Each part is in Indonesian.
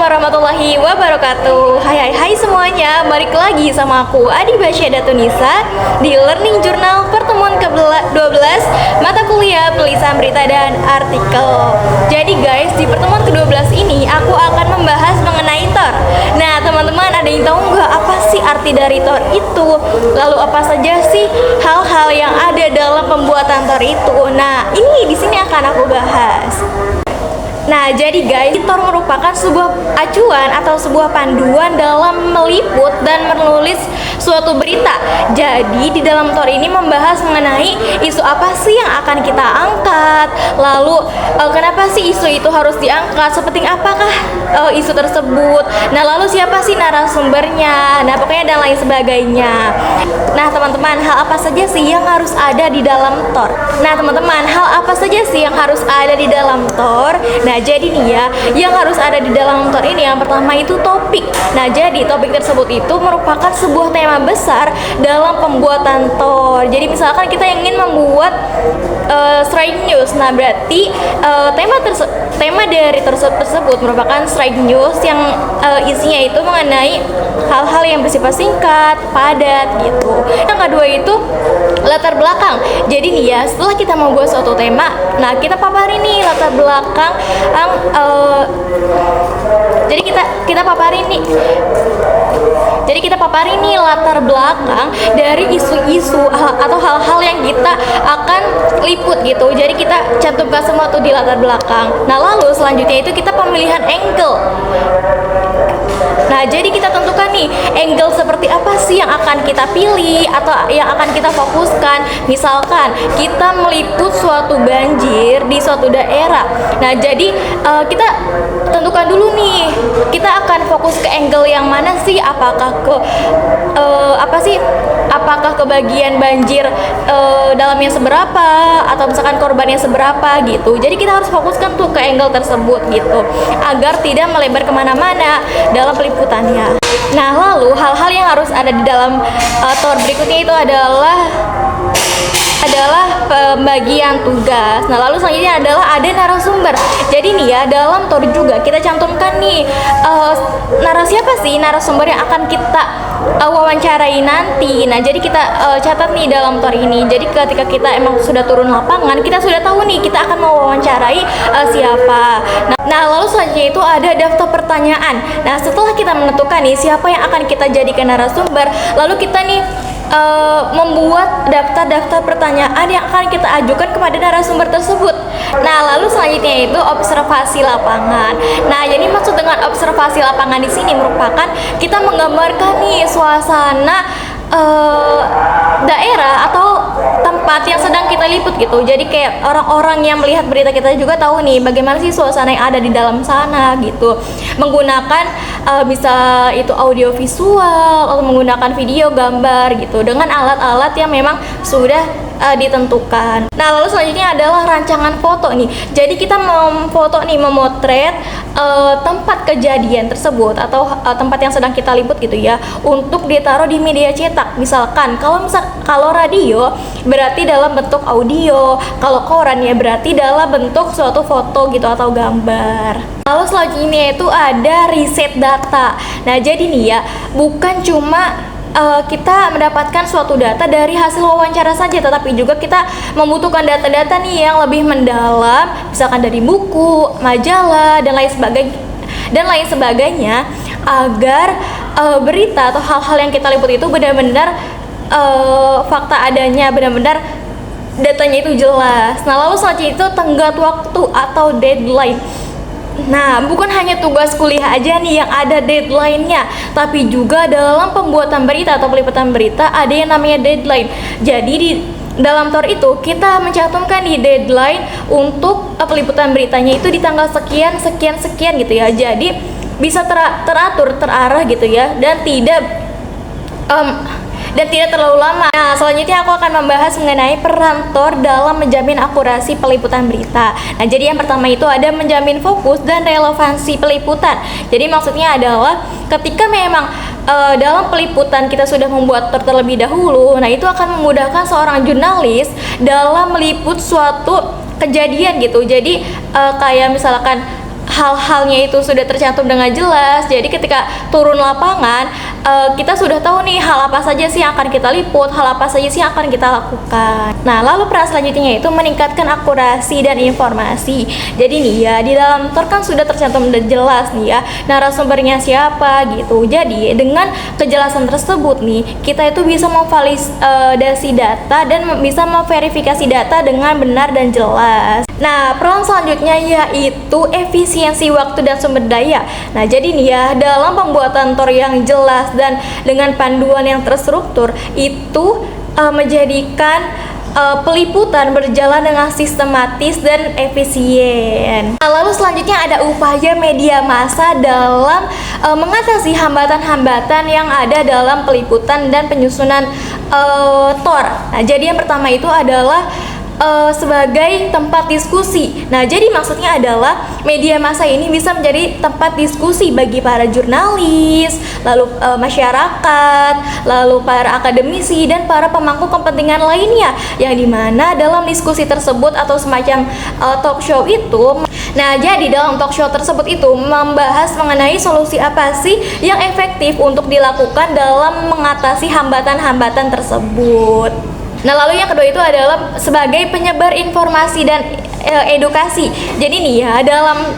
warahmatullahi wabarakatuh. Hai semuanya, balik lagi sama aku Adi Basyada Tunisa di Learning Journal pertemuan ke-12 mata kuliah penulisan berita dan artikel. Jadi guys, di pertemuan ke-12 ini aku akan membahas mengenai TOR. Nah teman-teman, ada yang tahu nggak apa sih arti dari TOR itu? Lalu apa saja sih hal-hal yang ada dalam pembuatan TOR itu? Nah ini di sini akan aku bahas. Nah, jadi guys, TOR merupakan sebuah acuan atau sebuah panduan dalam meliput dan menulis suatu berita. Jadi, di dalam TOR ini membahas mengenai isu apa sih yang akan kita angkat, lalu kenapa sih isu itu harus diangkat, seperti apakah isu tersebut, nah lalu siapa sih narasumbernya, nah pokoknya dan lain sebagainya. Nah, teman-teman, hal apa saja sih yang harus ada di dalam TOR? Nah, teman-teman, hal apa saja sih yang harus ada di dalam TOR? Nah, jadi nih ya, yang harus ada di dalam TOR ini yang pertama itu topik. Nah, jadi topik tersebut itu merupakan sebuah tema besar dalam pembuatan TOR. Jadi misalkan kita ingin membuat strike news, nah berarti tema dari tersebut merupakan strike news yang isinya itu mengenai hal-hal yang bersifat singkat, padat gitu. Yang kedua itu latar belakang. Jadi nih ya, setelah kita membuat suatu tema, nah kita paparin nih latar belakang. Jadi kita paparin nih latar belakang dari isu-isu atau hal-hal yang kita akan liput gitu. Jadi kita cantumkan semua tuh di latar belakang. Nah lalu selanjutnya itu kita pemilihan angle. Nah, jadi kita tentukan nih angle seperti apa sih yang akan kita pilih atau yang akan kita fokuskan. Misalkan kita meliput suatu banjir di suatu daerah. Nah, jadi kita tentukan dulu nih, kita akan fokus ke angle yang mana sih? Apakah ke bagian banjir dalamnya seberapa atau misalkan korbannya seberapa gitu. Jadi kita harus fokuskan tuh ke angle tersebut gitu, agar tidak melebar kemana-mana dalam peliputannya. Nah, lalu hal-hal yang harus ada di dalam TOR berikutnya itu adalah pembagian tugas. Nah, lalu selanjutnya adalah ada narasumber. Jadi nih ya, dalam TOR juga kita cantumkan nih siapa sih narasumber yang akan kita wawancarai nanti. Nah, jadi kita catat nih dalam TOR ini. Jadi ketika kita emang sudah turun lapangan, kita sudah tahu nih kita akan mewawancarai siapa. Nah, lalu selanjutnya itu ada daftar pertanyaan. Nah, setelah kita menentukan nih siapa yang akan kita jadikan narasumber, lalu kita nih membuat daftar pertanyaan yang akan kita ajukan kepada narasumber tersebut. Nah, lalu selanjutnya itu observasi lapangan. Nah, jadi maksud dengan observasi lapangan di sini merupakan kita menggambarkan nih suasana daerah atau tempat yang sedang kita liput gitu. Jadi kayak orang-orang yang melihat berita kita juga tahu nih bagaimana sih suasana yang ada di dalam sana gitu. Menggunakan bisa itu audio visual atau menggunakan video, gambar gitu dengan alat-alat yang memang sudah ditentukan. Nah, lalu selanjutnya adalah rancangan foto nih. Jadi kita memotret tempat kejadian tersebut atau tempat yang sedang kita liput gitu ya, untuk ditaruh di media cetak. Misalkan kalau radio berarti dalam bentuk audio, kalau koran ya berarti dalam bentuk suatu foto gitu atau gambar. Lalu selanjutnya itu ada riset data. Nah, jadi nih ya, bukan cuma kita mendapatkan suatu data dari hasil wawancara saja, tetapi juga kita membutuhkan data-data nih yang lebih mendalam, misalkan dari buku, majalah, dan lain sebagainya, agar berita atau hal-hal yang kita liput itu benar-benar fakta adanya, benar-benar datanya itu jelas. Nah, lalu selanjutnya itu tenggat waktu atau deadline. Nah, bukan hanya tugas kuliah aja nih yang ada deadline-nya, tapi juga dalam pembuatan berita atau peliputan berita ada yang namanya deadline. Jadi di dalam TOR itu kita mencantumkan di deadline untuk peliputan beritanya itu di tanggal sekian gitu ya. Jadi bisa teratur, terarah gitu ya, dan tidak terlalu lama. Nah, selanjutnya aku akan membahas mengenai peran TOR dalam menjamin akurasi peliputan berita. Nah, jadi yang pertama itu ada menjamin fokus dan relevansi peliputan. Jadi maksudnya adalah ketika memang dalam peliputan kita sudah membuat TOR terlebih dahulu, nah itu akan memudahkan seorang jurnalis dalam meliput suatu kejadian gitu. Jadi kayak misalkan hal-halnya itu sudah tercantum dengan jelas. Jadi ketika turun lapangan, kita sudah tahu nih hal apa saja sih yang akan kita liput, hal apa saja sih yang akan kita lakukan. Nah, lalu peran selanjutnya itu meningkatkan akurasi dan informasi. Jadi nih ya, di dalam TOR kan sudah tercantum dan jelas nih ya, narasumbernya siapa gitu. Jadi dengan kejelasan tersebut nih, kita itu bisa memvalidasi data dan bisa memverifikasi data dengan benar dan jelas. Nah, peran selanjutnya yaitu efisiensi waktu dan sumber daya. Nah, jadi nih ya, dalam pembuatan TOR yang jelas dan dengan panduan yang terstruktur itu menjadikan peliputan berjalan dengan sistematis dan efisien. Nah, lalu selanjutnya ada upaya media massa dalam mengatasi hambatan-hambatan yang ada dalam peliputan dan penyusunan TOR. Nah, jadi yang pertama itu adalah sebagai tempat diskusi. Nah, jadi maksudnya adalah media massa ini bisa menjadi tempat diskusi bagi para jurnalis, lalu masyarakat, lalu para akademisi dan para pemangku kepentingan lainnya, yang dimana dalam diskusi tersebut atau semacam talk show itu, nah jadi dalam talk show tersebut itu membahas mengenai solusi apa sih yang efektif untuk dilakukan dalam mengatasi hambatan-hambatan tersebut. Nah, lalu yang kedua itu adalah sebagai penyebar informasi dan edukasi. Jadi nih ya, dalam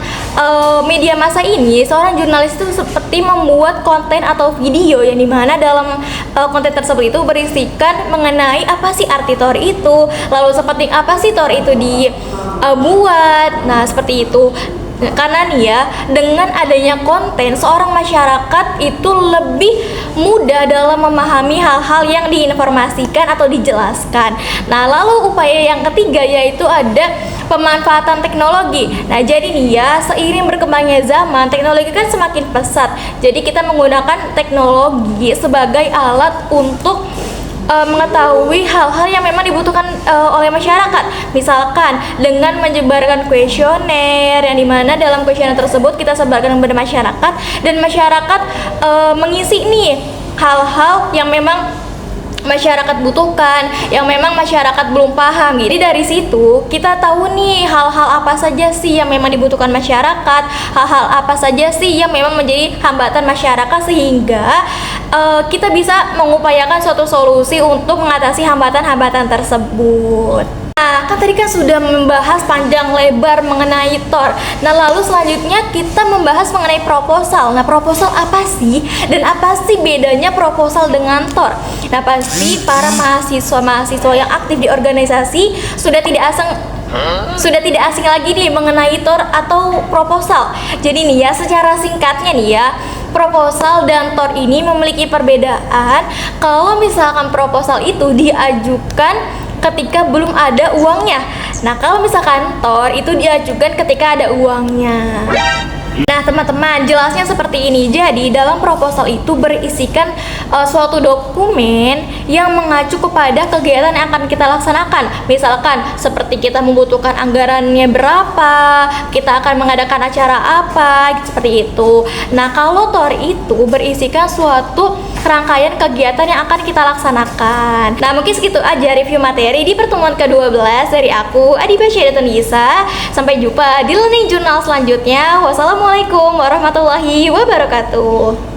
media massa ini seorang jurnalis itu seperti membuat konten atau video yang dimana dalam konten tersebut itu berisikan mengenai apa sih arti TOR itu, lalu seperti apa sih TOR itu dibuat. Nah, seperti itu. Karena nih ya, dengan adanya konten, seorang masyarakat itu lebih mudah dalam memahami hal-hal yang diinformasikan atau dijelaskan. Nah, lalu upaya yang ketiga yaitu ada pemanfaatan teknologi. Nah, jadi nih ya, seiring berkembangnya zaman, teknologi kan semakin pesat. Jadi kita menggunakan teknologi sebagai alat untuk mengetahui hal-hal yang memang dibutuhkan oleh masyarakat. Misalkan dengan menyebarkan kuesioner, yang dimana dalam kuesioner tersebut kita sebarkan kepada masyarakat, dan masyarakat mengisi nih hal-hal yang memang masyarakat butuhkan, yang memang masyarakat belum paham. Jadi dari situ kita tahu nih hal-hal apa saja sih yang memang dibutuhkan masyarakat, hal-hal apa saja sih yang memang menjadi hambatan masyarakat, sehingga kita bisa mengupayakan suatu solusi untuk mengatasi hambatan-hambatan tersebut. Nah, kan tadi kan sudah membahas panjang lebar mengenai TOR. Nah, lalu selanjutnya kita membahas mengenai proposal. Nah, proposal apa sih? Dan apa sih bedanya proposal dengan TOR? Nah, pasti para mahasiswa-mahasiswa yang aktif di organisasi sudah tidak asing lagi nih mengenai TOR atau proposal. Jadi nih ya, secara singkatnya nih ya, proposal dan TOR ini memiliki perbedaan. Kalau misalkan proposal itu diajukan ketika belum ada uangnya. Nah, kalau misalkan TOR itu diajukan ketika ada uangnya. Nah, teman-teman, jelasnya seperti ini. Jadi, dalam proposal itu berisikan suatu dokumen yang mengacu kepada kegiatan yang akan kita laksanakan. Misalkan, seperti kita membutuhkan anggarannya berapa, kita akan mengadakan acara apa, seperti itu. Nah, kalau TOR itu berisikan suatu rangkaian kegiatan yang akan kita laksanakan. Nah, mungkin segitu aja review materi di pertemuan ke-12 dari aku, Adi Basya Datunisa. Sampai jumpa di Learning Journal selanjutnya. Wassalamualaikum warahmatullahi wabarakatuh.